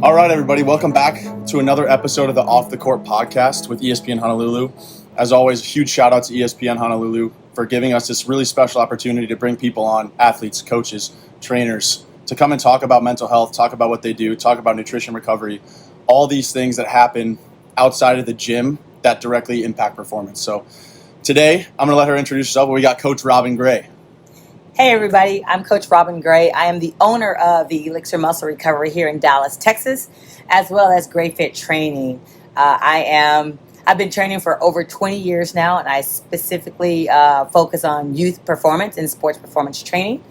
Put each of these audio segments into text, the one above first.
All right, everybody, welcome back to another episode of the Off the Court podcast with ESPN Honolulu. As always, a huge shout out to ESPN Honolulu for giving us this really special opportunity to bring people on, athletes, coaches, trainers, to come and talk about mental health, talk about what they do, talk about nutrition recovery, all these things that happen outside of the gym that directly impact performance. So today, I'm going to let her introduce herself. We got Coach Robyn Gray. Hey everybody, I'm Coach Robyn Gray. I am the owner of the Elixir Muscle Recovery here in Dallas, Texas, as well as Gray Fit Training. I've been training for over 20 years now, and I specifically focus on youth performance and sports performance training.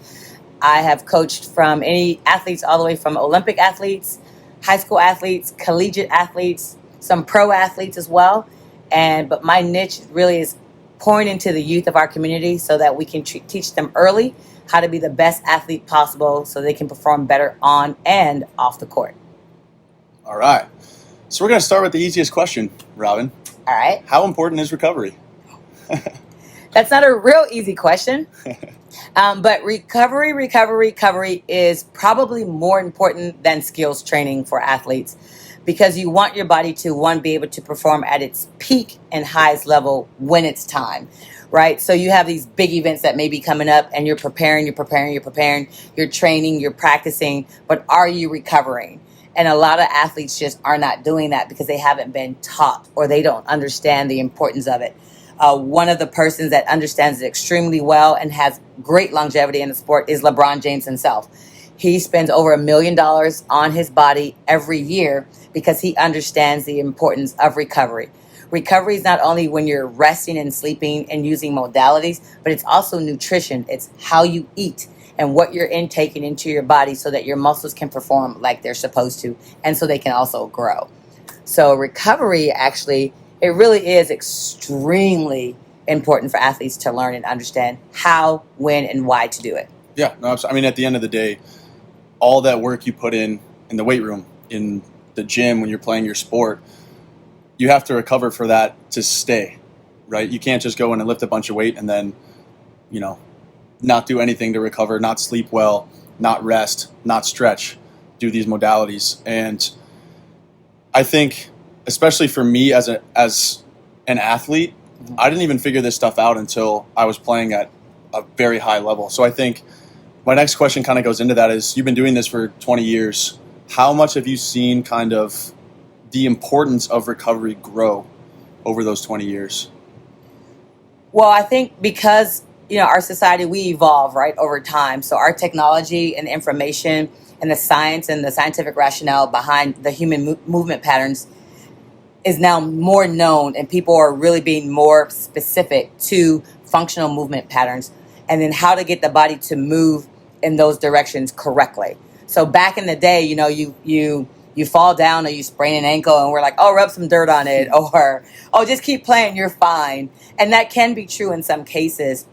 I have coached from any athletes all the way from Olympic athletes, high school athletes, collegiate athletes, some pro athletes as well. But my niche really is pouring into the youth of our community so that we can teach them early how to be the best athlete possible so they can perform better on and off the court. All right. So we're going to start with the easiest question, Robyn. All right. How important is recovery? That's not a real easy question. But recovery is probably more important than skills training for athletes, because you want your body to, one, be able to perform at its peak and highest level when it's time, right? So you have these big events that may be coming up and you're preparing, you're training, you're practicing, but are you recovering? And a lot of athletes just are not doing that because they haven't been taught or they don't understand the importance of it. One of the persons that understands it extremely well and has great longevity in the sport is Lebron James himself. He spends over $1 million on his body every year because he understands the importance of recovery. Recovery is not only when you're resting and sleeping and using modalities, but it's also nutrition. It's how you eat and what you're intaking into your body so that your muscles can perform like they're supposed to, and so they can also grow. So recovery, actually, it really is extremely important for athletes to learn and understand how, when, and why to do it. Yeah, no, I mean, at the end of the day, all that work you put in the weight room, in the gym, when you're playing your sport, you have to recover for that to stay, right? You can't just go in and lift a bunch of weight and then, not do anything to recover, not sleep well, not rest, not stretch, do these modalities. And I think, especially for me as an athlete, I didn't even figure this stuff out until I was playing at a very high level. So I think my next question kind of goes into that is, you've been doing this for 20 years. How much have you seen kind of the importance of recovery grow over those 20 years? Well, I think because, our society, we evolve, right, over time. So our technology and information and the science and the scientific rationale behind the human movement patterns is now more known, and people are really being more specific to functional movement patterns and then how to get the body to move in those directions correctly. So back in the day, you fall down or you sprain an ankle and we're like, oh, rub some dirt on it, or, oh, just keep playing, you're fine. And that can be true in some cases.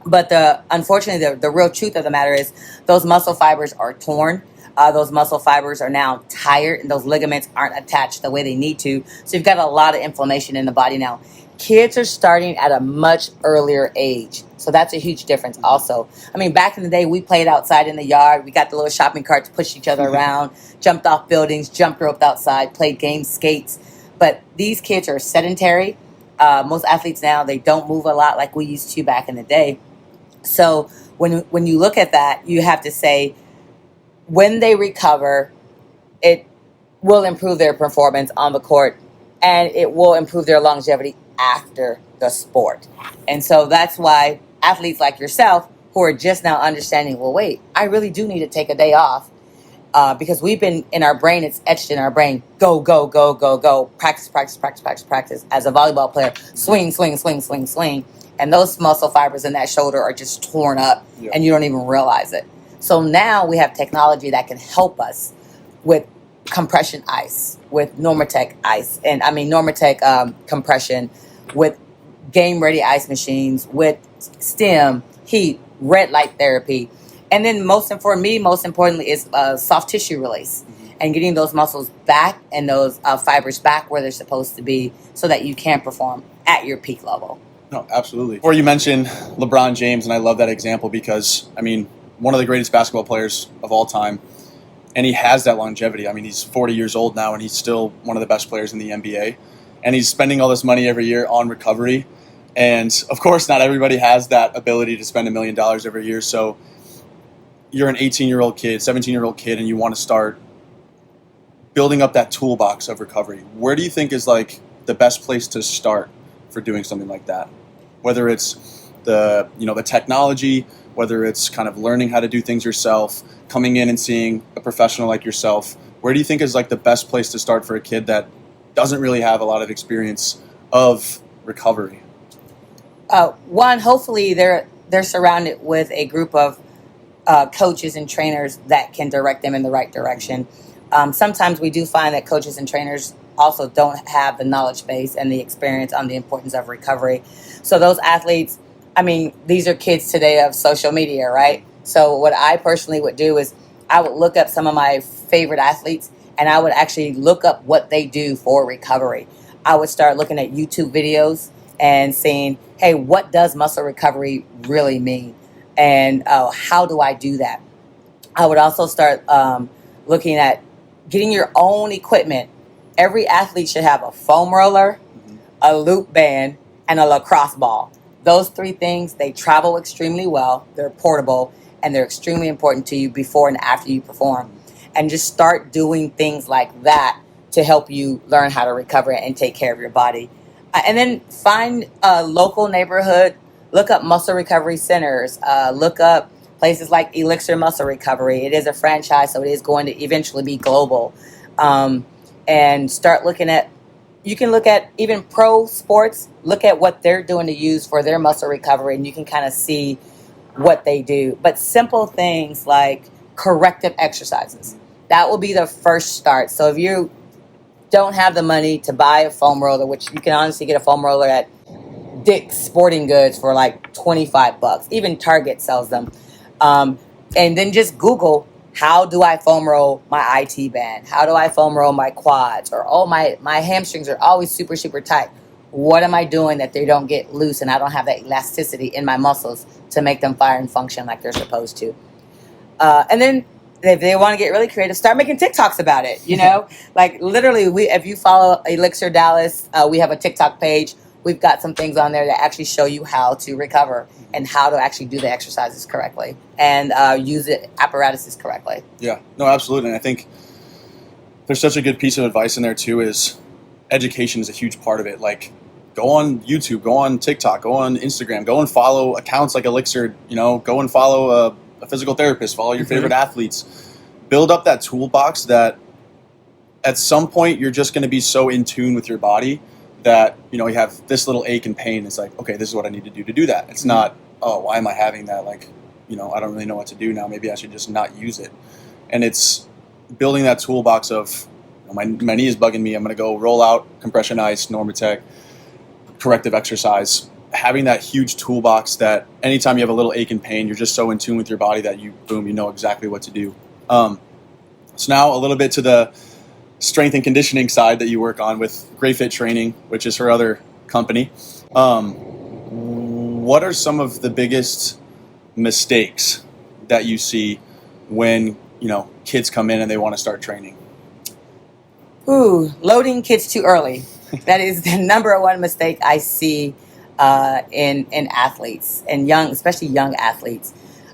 But unfortunately, the real truth of the matter is those muscle fibers are torn. Those muscle fibers are now tired, and those ligaments aren't attached the way they need to. So you've got a lot of inflammation in the body now. Kids are starting at a much earlier age. So that's a huge difference also. I mean, back in the day, we played outside in the yard. We got the little shopping carts, pushed each other around, jumped off buildings, jumped roped outside, played games, skates. But these kids are sedentary. Most athletes now, they don't move a lot like we used to back in the day. So when you look at that, you have to say, when they recover, it will improve their performance on the court, and it will improve their longevity after the sport. And so that's why athletes like yourself, who are just now understanding, well, wait, I really do need to take a day off, because we've been in our brain, it's etched in our brain, go, go, go, go, go, practice. As a volleyball player, swing. And those muscle fibers in that shoulder are just torn up, and you don't even realize it. So now we have technology that can help us with compression ice, with Normatec ice, and Normatec compression, with game-ready ice machines, with stem, heat, red light therapy. And then most importantly, is soft tissue release and getting those muscles back and those fibers back where they're supposed to be so that you can perform at your peak level. No, absolutely. Or you mentioned LeBron James, and I love that example because, one of the greatest basketball players of all time. and he has that longevity. I mean, he's 40 years old now, and he's still one of the best players in the NBA. And he's spending all this money every year on recovery. And, of course, not everybody has that ability to spend $1 million every year. So you're an 18-year-old kid, 17-year-old kid, and you want to start building up that toolbox of recovery. Where do you think is, like, the best place to start for doing something like that? Whether it's the technology, whether it's kind of learning how to do things yourself, coming in and seeing a professional like yourself, where do you think is like the best place to start for a kid that doesn't really have a lot of experience of recovery? One, hopefully they're surrounded with a group of coaches and trainers that can direct them in the right direction. Sometimes we do find that coaches and trainers also don't have the knowledge base and the experience on the importance of recovery. So those athletes, I mean, these are kids today of social media, right? So what I personally would do is I would look up some of my favorite athletes, and I would actually look up what they do for recovery. I would start looking at YouTube videos and saying, hey, what does muscle recovery really mean? And how do I do that? I would also start looking at getting your own equipment. Every athlete should have a foam roller, a loop band, and a lacrosse ball. Those three things, they travel extremely well, they're portable, and they're extremely important to you before and after you perform. And just start doing things like that to help you learn how to recover and take care of your body. And then find a local neighborhood, look up muscle recovery centers, look up places like Elixir Muscle Recovery. It is a franchise, so it is going to eventually be global. And start looking at, you can look at even pro sports, look at what they're doing to use for their muscle recovery, and you can kind of see what they do. But simple things like corrective exercises, that will be the first start. So if you don't have the money to buy a foam roller, which you can honestly get a foam roller at Dick's Sporting Goods for like $25. Even Target sells them. And then just Google, how do I foam roll my IT band? How do I foam roll my quads? Or, oh, my hamstrings are always super, super tight. What am I doing that they don't get loose and I don't have that elasticity in my muscles to make them fire and function like they're supposed to? And then if they want to get really creative, start making TikToks about it, Like literally, if you follow Elixir Dallas, we have a TikTok page. We've got some things on there that actually show you how to recover and how to actually do the exercises correctly and use the apparatuses correctly. Yeah, no, absolutely. And I think there's such a good piece of advice in there too, is education is a huge part of it. Like, go on YouTube, go on TikTok, go on Instagram, go and follow accounts like Elixir, go and follow a physical therapist, follow your favorite athletes. Build up that toolbox that at some point you're just going to be so in tune with your body that, you have this little ache and pain. It's like, okay, this is what I need to do that. It's not, oh, why am I having that? Like, I don't really know what to do now. Maybe I should just not use it. And it's building that toolbox of, my knee is bugging me. I'm going to go roll out, compression ice, Normatec, corrective exercise. Having that huge toolbox that anytime you have a little ache and pain, you're just so in tune with your body that you know exactly what to do. So now a little bit to the strength and conditioning side that you work on with Great Fit Training, which is her other company. What are some of the biggest mistakes that you see when, kids come in and they want to start training? Loading kids too early. That is the number one mistake I see in athletes and especially young athletes.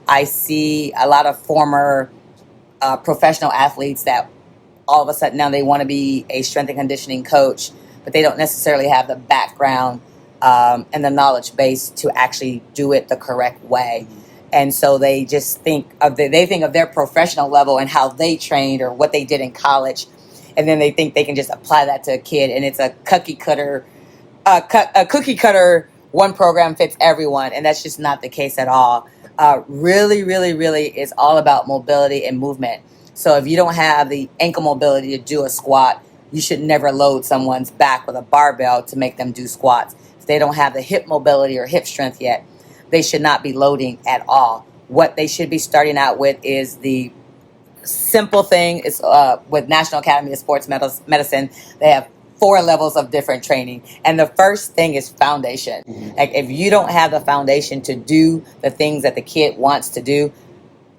I see a lot of former professional athletes that all of a sudden now they want to be a strength and conditioning coach, but they don't necessarily have the background and the knowledge base to actually do it the correct way. And so they just think of their professional level and how they trained or what they did in college, and then they think they can just apply that to a kid, and it's a cookie cutter. One program fits everyone, and that's just not the case at all. Really, really, really, is all about mobility and movement. So if you don't have the ankle mobility to do a squat, you should never load someone's back with a barbell to make them do squats. If they don't have the hip mobility or hip strength yet, they should not be loading at all. What they should be starting out with is the simple thing. Is with National Academy of Sports Medicine, they have 4 levels of different training. And the first thing is foundation. Like, if you don't have the foundation to do the things that the kid wants to do,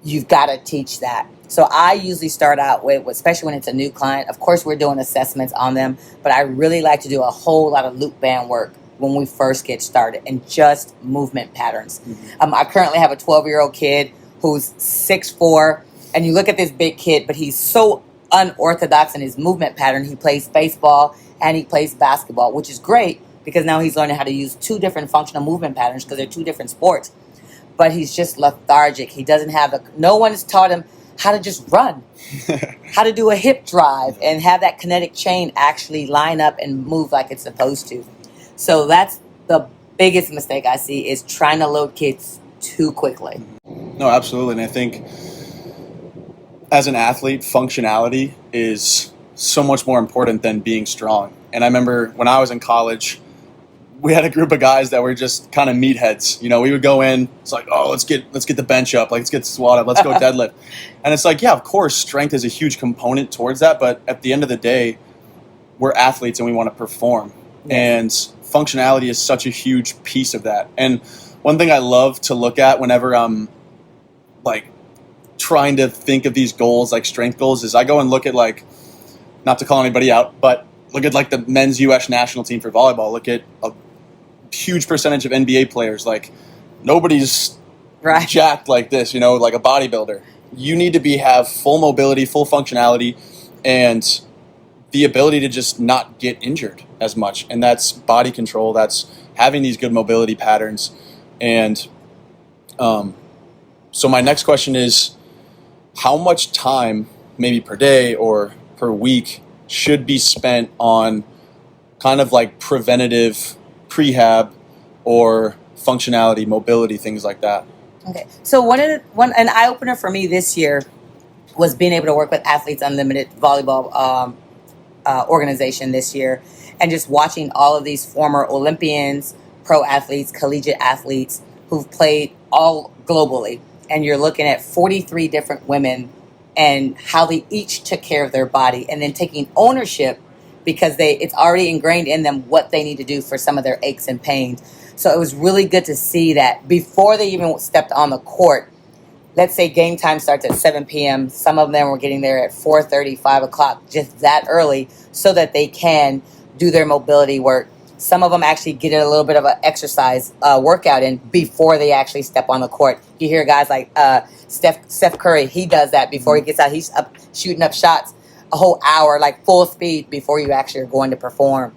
you've got to teach that. So I usually start out with, especially when it's a new client, of course we're doing assessments on them, but I really like to do a whole lot of loop band work when we first get started and just movement patterns. I currently have a 12-year-old kid who's 6'4", and you look at this big kid, but he's so unorthodox in his movement pattern. He plays baseball and he plays basketball, which is great because now he's learning how to use two different functional movement patterns because they're two different sports. But he's just lethargic. He doesn't have no one has taught him how to just run, how to do a hip drive and have that kinetic chain actually line up and move like it's supposed to. So that's the biggest mistake I see, is trying to load kids too quickly. No, absolutely. And I think as an athlete, functionality is so much more important than being strong. And I remember when I was in college, we had a group of guys that were just kind of meatheads. You know, we would go in, it's like, oh, let's get the bench up, like, let's get the squat up, let's go deadlift. And it's like, yeah, of course, strength is a huge component towards that, but at the end of the day, we're athletes and we want to perform. Yes. And functionality is such a huge piece of that. And one thing I love to look at whenever I'm like trying to think of these goals, like strength goals, is I go and look at, like, not to call anybody out, but look at like the men's U.S. national team for volleyball. Look at a huge percentage of NBA players. Like, nobody's jacked like this, you know, like a bodybuilder. You need to have full mobility, full functionality, and the ability to just not get injured as much. And that's body control. That's having these good mobility patterns. And so my next question is, how much time, maybe per day or per week, should be spent on kind of like preventative prehab or functionality, mobility, things like that? Okay. So an eye opener for me this year was being able to work with Athletes Unlimited volleyball organization this year, and just watching all of these former Olympians, pro athletes, collegiate athletes who've played all globally. And you're looking at 43 different women and how they each took care of their body, and then taking ownership because it's already ingrained in them what they need to do for some of their aches and pains. So it was really good to see that before they even stepped on the court. Let's say game time starts at 7 p.m. Some of them were getting there at 4:30, 5 o'clock, just that early, so that they can do their mobility work. Some of them actually get a little bit of an exercise workout in before they actually step on the court. You hear guys like Steph Curry, he does that before he gets out. He's up shooting up shots a whole hour, like full speed, before you actually are going to perform,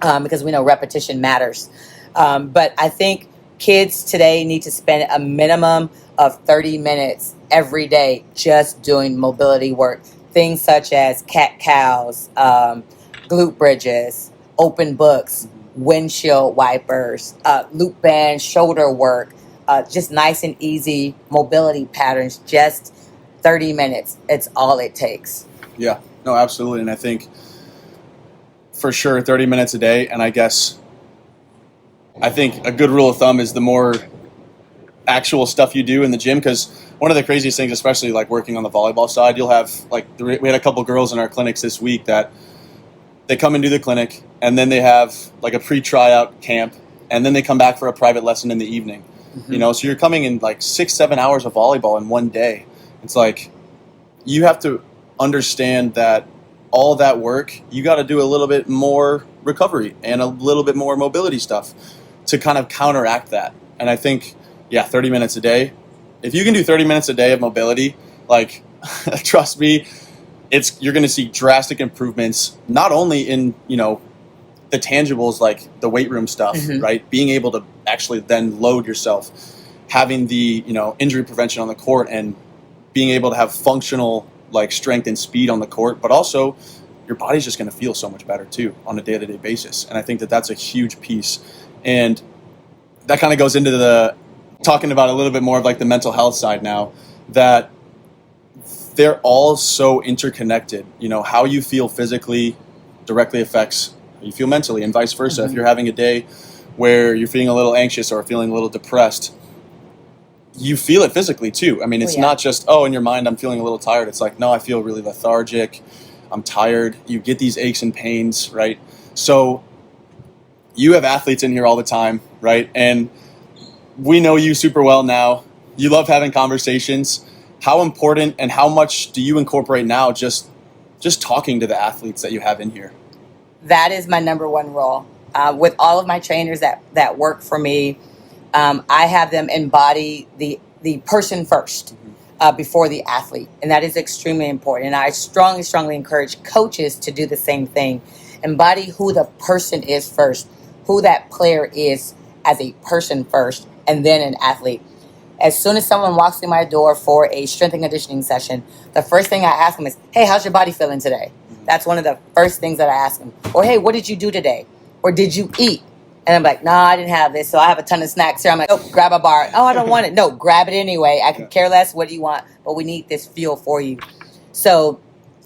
because we know repetition matters. But I think kids today need to spend a minimum of 30 minutes every day just doing mobility work. Things such as cat-cows, glute bridges, open books, windshield wipers, loop band, shoulder work, just nice and easy mobility patterns, just 30 minutes. It's all it takes. Yeah, no, absolutely. And I think for sure 30 minutes a day. And I think a good rule of thumb is the more actual stuff you do in the gym, because one of the craziest things, especially like working on the volleyball side, you'll have like, we had a couple girls in our clinics this week that they come and do the clinic, and then they have like a pre-tryout camp, and then they come back for a private lesson in the evening. Mm-hmm. You know, so you're coming in like 6-7 hours of volleyball in one day. It's like, you have to understand that all that work, you got to do a little bit more recovery and a little bit more mobility stuff to kind of counteract that. And I think, 30 minutes a day. If you can do 30 minutes a day of mobility, like, trust me, you're going to see drastic improvements, not only in, the tangibles, like the weight room stuff, mm-hmm. right? Being able to actually then load yourself, having the, injury prevention on the court, and being able to have functional, like, strength and speed on the court, but also your body's just going to feel so much better too on a day-to-day basis. And I think that that's a huge piece. And that kind of goes into talking about a little bit more of like the mental health side now, that they're all so interconnected. How you feel physically directly affects how you feel mentally, and vice versa. Mm-hmm. If you're having a day where you're feeling a little anxious or feeling a little depressed, you feel it physically too. I mean, it's not just, in your mind, I'm feeling a little tired. It's like, no, I feel really lethargic. I'm tired. You get these aches and pains, right? So you have athletes in here all the time, right? And we know you super well now. You love having conversations. how important and how much do you incorporate now just talking to the athletes that you have in here? That is my number one role. With all of my trainers that work for me, I have them embody the person first before the athlete. And that is extremely important. And I strongly, strongly encourage coaches to do the same thing. Embody who the person is first, who that player is as a person first, and then an athlete. As soon as someone walks through my door for a strength and conditioning session, the first thing I ask them is, hey, how's your body feeling today? That's one of the first things that I ask them. Or, hey, what did you do today? Or did you eat? And I'm like, I didn't have this, so I have a ton of snacks here. I'm like, oh, grab a bar. Oh, I don't want it. No, grab it anyway. I could care less. What do you want? But we need this fuel for you. So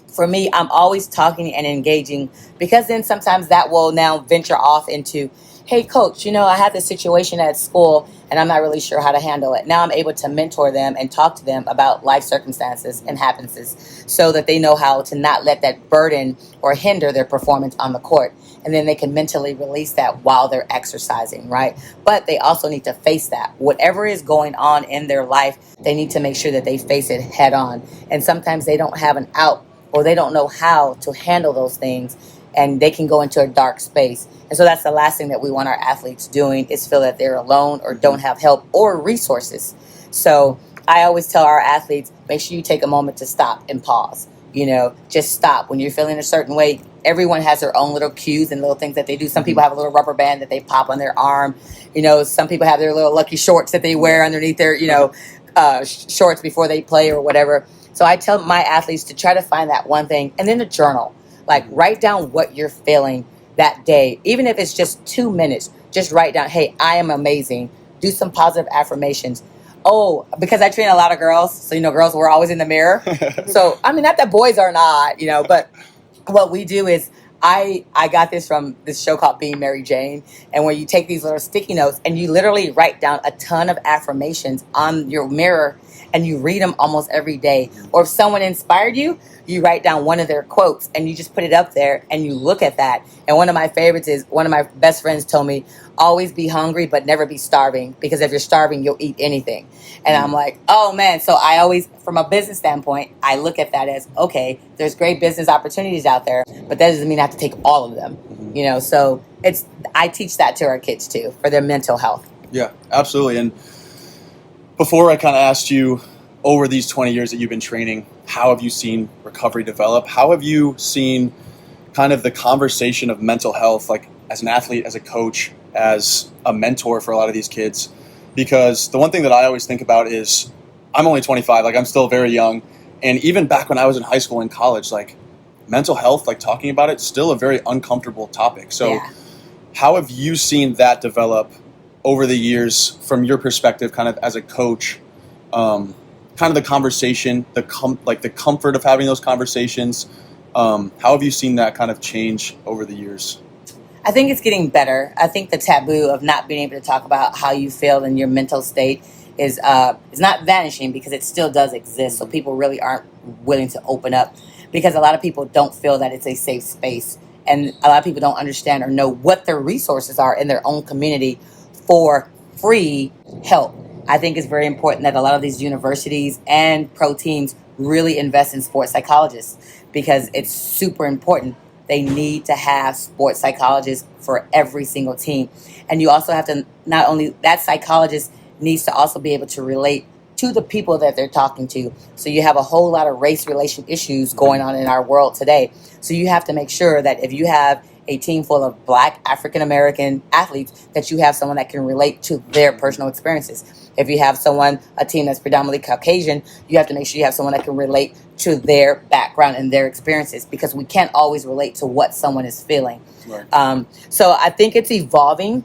for me, I'm always talking and engaging, because then sometimes that will now venture off into, hey, coach, I had this situation at school and I'm not really sure how to handle it. Now I'm able to mentor them and talk to them about life circumstances and happenances so that they know how to not let that burden or hinder their performance on the court. And then they can mentally release that while they're exercising, right? But they also need to face that. Whatever is going on in their life, they need to make sure that they face it head on. And sometimes they don't have an out, or they don't know how to handle those things, and they can go into a dark space. And so that's the last thing that we want our athletes doing, is feel that they're alone or don't have help or resources. So I always tell our athletes, make sure you take a moment to stop and pause. Just stop. When you're feeling a certain way, everyone has their own little cues and little things that they do. Some people have a little rubber band that they pop on their arm. Some people have their little lucky shorts that they wear underneath their, shorts before they play or whatever. So I tell my athletes to try to find that one thing, and then a journal. Like, write down what you're feeling that day. Even if it's just 2 minutes, just write down, hey, I am amazing. Do some positive affirmations. Oh, because I train a lot of girls. So, girls, we're always in the mirror. So, not that boys are not, but what we do is I got this from this show called Being Mary Jane. And where you take these little sticky notes and you literally write down a ton of affirmations on your mirror, and you read them almost every day. Or if someone inspired you, you write down one of their quotes and you just put it up there and you look at that. And one of my favorites is, one of my best friends told me, always be hungry, but never be starving. Because if you're starving, you'll eat anything. And I'm like, oh man. So I always, from a business standpoint, I look at that as, okay, there's great business opportunities out there, but that doesn't mean I have to take all of them. So I teach that to our kids too, for their mental health. Yeah, absolutely. And before I kind of asked you, over these 20 years that you've been training, how have you seen recovery develop? How have you seen kind of the conversation of mental health, like as an athlete, as a coach, as a mentor for a lot of these kids? Because the one thing that I always think about is, I'm only 25, like I'm still very young. And even back when I was in high school and college, like mental health, like talking about it, still a very uncomfortable topic. So how have you seen that develop over the years from your perspective, kind of as a coach? Kind of the conversation, the comfort of having those conversations. How have you seen that kind of change over the years? I think it's getting better. I think the taboo of not being able to talk about how you feel in your mental state is not vanishing, because it still does exist. So people really aren't willing to open up, because a lot of people don't feel that it's a safe space. And a lot of people don't understand or know what their resources are in their own community for free help. I think it's very important that a lot of these universities and pro teams really invest in sports psychologists, because it's super important. They need to have sports psychologists for every single team. And you also have to, not only that psychologist needs to also be able to relate to the people that they're talking to. So you have a whole lot of race relation issues going on in our world today. So you have to make sure that if you have a team full of Black African-American athletes, that you have someone that can relate to their personal experiences. If you have a team that's predominantly Caucasian, you have to make sure you have someone that can relate to their background and their experiences, because we can't always relate to what someone is feeling. Right. So I think it's evolving.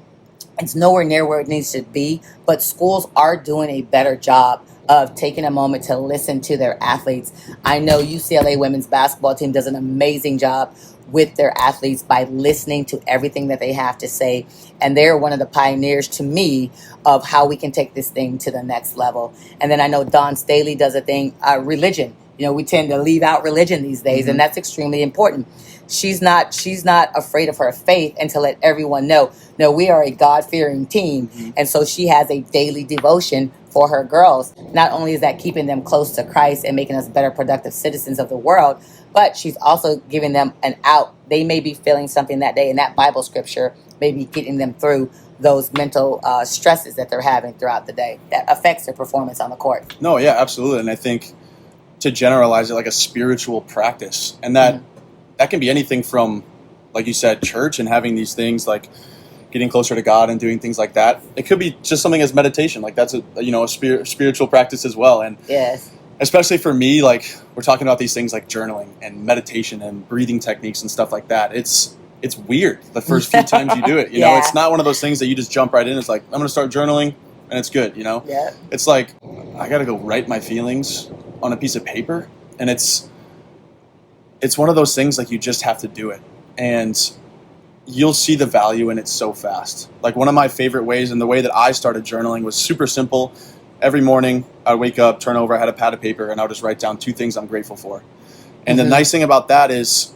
It's nowhere near where it needs to be, but schools are doing a better job of taking a moment to listen to their athletes. I know UCLA women's basketball team does an amazing job with their athletes by listening to everything that they have to say. And they're one of the pioneers to me of how we can take this thing to the next level. And then I know Dawn Staley does a thing, religion We tend to leave out religion these days, and that's extremely important. She's not afraid of her faith, and to let everyone know, no, we are a God-fearing team. And so she has a daily devotion for her girls. Not only is that keeping them close to Christ and making us better productive citizens of the world, but she's also giving them an out. They may be feeling something that day, and that Bible scripture may be getting them through those mental stresses that they're having throughout the day that affects their performance on the court. No, yeah, absolutely. And I think to generalize it like a spiritual practice, and that can be anything from, like you said, church and having these things like getting closer to God and doing things like that. It could be just something as meditation, like that's a spiritual practice as well. And yes, especially for me, like we're talking about these things like journaling and meditation and breathing techniques and stuff like that. It's weird the first few times you do it. You know, it's not one of those things that you just jump right in. It's like, I'm going to start journaling and it's good, Yeah. It's like, I got to go write my feelings on a piece of paper. And it's one of those things like you just have to do it. And you'll see the value in it so fast. Like one of my favorite ways, and the way that I started journaling was super simple. Every morning I'd wake up, turn over, I had a pad of paper, and I'll just write down 2 things I'm grateful for. And the nice thing about that is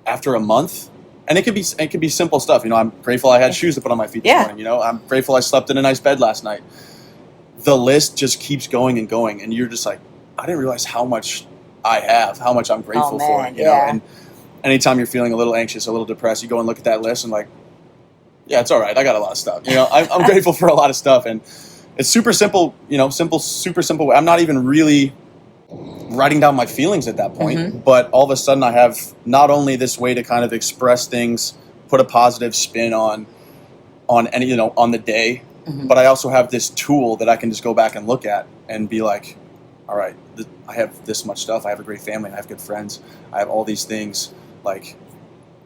after a month, and it could be simple stuff. I'm grateful I had shoes to put on my feet this morning. I'm grateful I slept in a nice bed last night. The list just keeps going and going, and you're just like, I didn't realize how much I have, how much I'm grateful for. And anytime you're feeling a little anxious, a little depressed, you go and look at that list and like, yeah, it's all right. I got a lot of stuff. I'm grateful for a lot of stuff, and it's super simple. Super simple. I'm not even really writing down my feelings at that point, but all of a sudden I have not only this way to kind of express things, put a positive spin on any, on the day, but I also have this tool that I can just go back and look at and be like, all right, I have this much stuff. I have a great family. I have good friends. I have all these things. Like,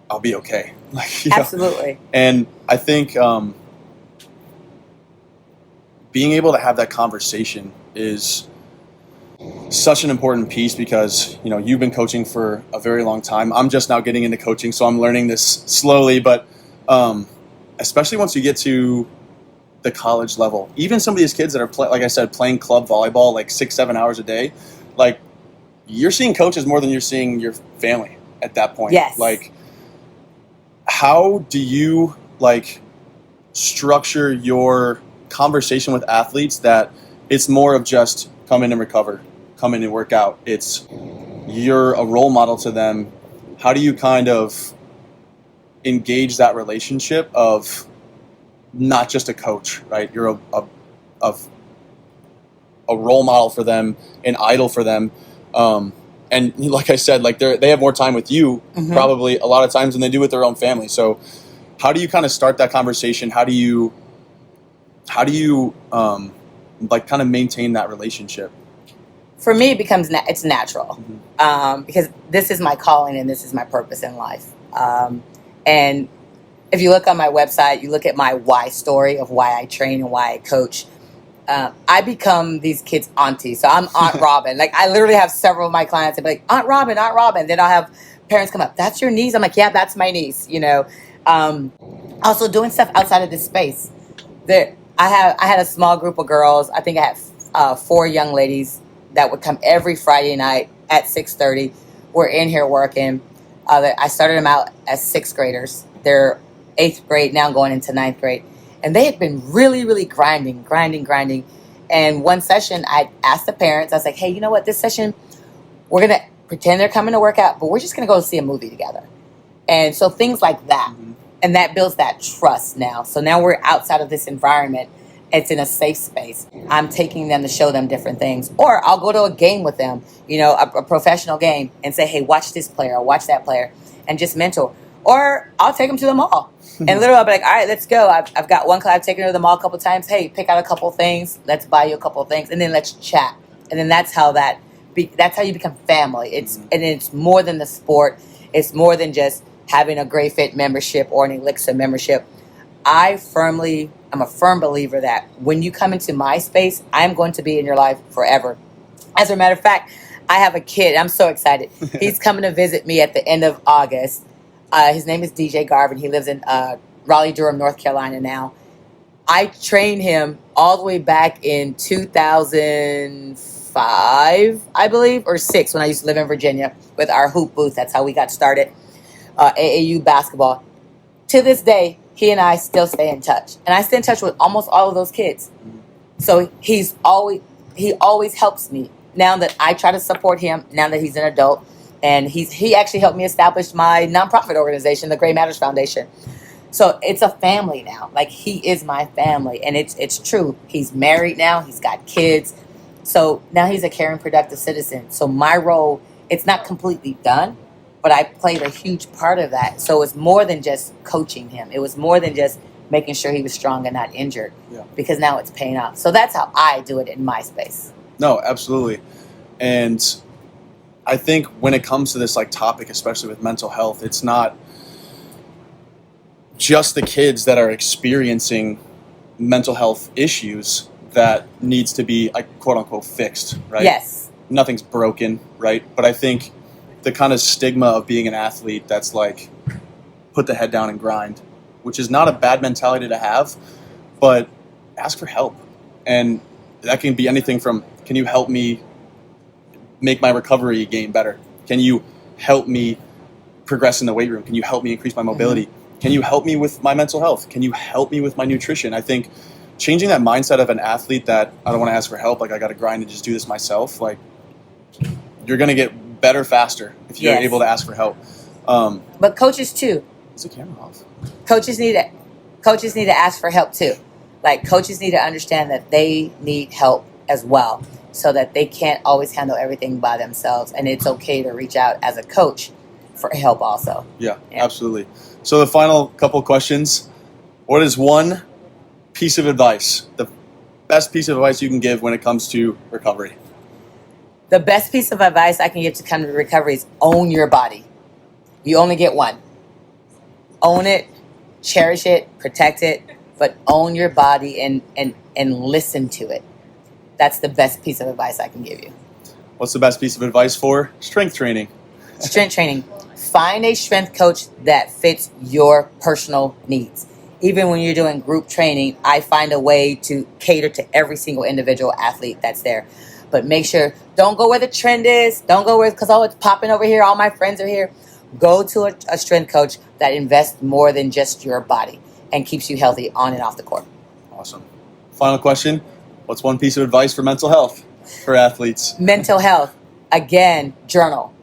I'll be okay. Absolutely. And I think being able to have that conversation is such an important piece because, you've been coaching for a very long time. I'm just now getting into coaching, so I'm learning this slowly. But especially once you get to the college level, even some of these kids that are, like I said, playing club volleyball like 6-7 hours a day, like you're seeing coaches more than you're seeing your family at that point. Yes. Like, how do you structure your conversation with athletes that it's more of just come in and recover, come in and work out? It's you're a role model to them. How do you kind of engage that relationship of not just a coach, right? You're a role model for them, an idol for them. And like I said, like they have more time with you probably a lot of times than they do with their own family. So how do you kind of start that conversation? How do you kind of maintain that relationship? For me, it's natural because this is my calling and this is my purpose in life. And if you look on my website, you look at my why story of why I train and why I coach. I become these kids' auntie. So I'm Aunt Robyn. Like I literally have several of my clients that be like, Aunt Robyn, Aunt Robyn. Then I'll have parents come up, that's your niece? I'm like, yeah, that's my niece. Also doing stuff outside of this space. I had a small group of girls. I think I had 4 young ladies that would come every Friday night at 6:30. We're in here working. I started them out as 6th graders. They're 8th grade, now going into 9th grade. And they had been really, really grinding. And one session, I asked the parents, I was like, hey, you know what? This session, we're going to pretend they're coming to work out, but we're just going to go see a movie together. And so things like that. And that builds that trust now. So now we're outside of this environment. It's in a safe space. I'm taking them to show them different things. Or I'll go to a game with them, a professional game, and say, hey, watch this player or watch that player, and just mentor. Or I'll take them to the mall. And literally I'll be like, all right, let's go. I've got one class, I've taken her to the mall a couple times. Hey, pick out a couple things. Let's buy you a couple things. And then let's chat. And then that's how you become family. It's more than the sport. It's more than just having a Gray Fit membership or an Elixir membership. I'm a firm believer that when you come into my space, I'm going to be in your life forever. As a matter of fact, I have a kid. I'm so excited. He's coming to visit me at the end of August. His name is DJ Garvin. He lives in Raleigh-Durham, North Carolina now. I trained him all the way back in 2004. 5, I believe, or 6 when I used to live in Virginia with our hoop booth. That's how we got started. AAU basketball. To this day, he and I still stay in touch. And I stay in touch with almost all of those kids. So he always helps me. Now that I try to support him, now that he's an adult. And he actually helped me establish my nonprofit organization, the Gray Matters Foundation. So it's a family now. Like, he is my family. And it's true. He's married now. He's got kids. So now he's a caring, productive citizen. So my role, it's not completely done, but I played a huge part of that. So it's more than just coaching him. It was more than just making sure he was strong and not injured. Yeah. Because now it's paying off. So that's how I do it in my space. No, absolutely. And I think when it comes to this like topic, especially with mental health, it's not just the kids that are experiencing mental health issues that needs to be like, quote unquote fixed, right? Yes. Nothing's broken, right? But I think the kind of stigma of being an athlete that's like put the head down and grind, which is not a bad mentality to have, but ask for help. And that can be anything from, can you help me make my recovery game better? Can you help me progress in the weight room? Can you help me increase my mobility? Mm-hmm. Can you help me with my mental health? Can you help me with my nutrition? I think changing that mindset of an athlete that I don't want to ask for help, like I got to grind and just do this myself, like you're going to get better faster if you're able to ask for help. But coaches too. Is the camera off? Coaches need to ask for help too. Like, coaches need to understand that they need help as well, so that they can't always handle everything by themselves. And it's okay to reach out as a coach for help also. Yeah, absolutely. So the final couple questions. What is one piece of advice, the best piece of advice you can give when it comes to recovery? The best piece of advice I can give to come to recovery is own your body. You only get one. Own it, cherish it, protect it, but own your body and listen to it. That's the best piece of advice I can give you. What's the best piece of advice for strength training? Strength training. Find a strength coach that fits your personal needs. Even when you're doing group training, I find a way to cater to every single individual athlete that's there. But make sure, don't go where the trend is. Don't go where, because, it's popping over here. All my friends are here. Go to a strength coach that invests more than just your body and keeps you healthy on and off the court. Awesome. Final question. What's one piece of advice for mental health for athletes? Mental health. Again, journal.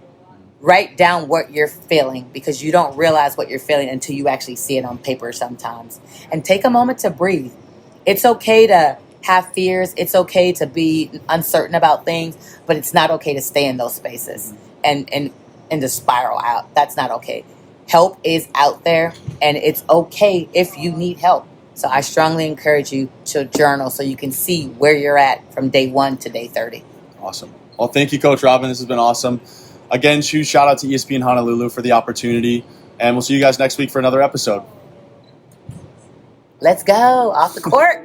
Write down what you're feeling, because you don't realize what you're feeling until you actually see it on paper sometimes. And take a moment to breathe. It's okay to have fears. It's okay to be uncertain about things, but it's not okay to stay in those spaces and to spiral out. That's not okay. Help is out there, and it's okay if you need help. So I strongly encourage you to journal so you can see where you're at from day 1 to day 30. Awesome. Well, thank you, Coach Robyn. This has been awesome. Again, huge shout out to ESPN Honolulu for the opportunity, and we'll see you guys next week for another episode. Let's go off the court.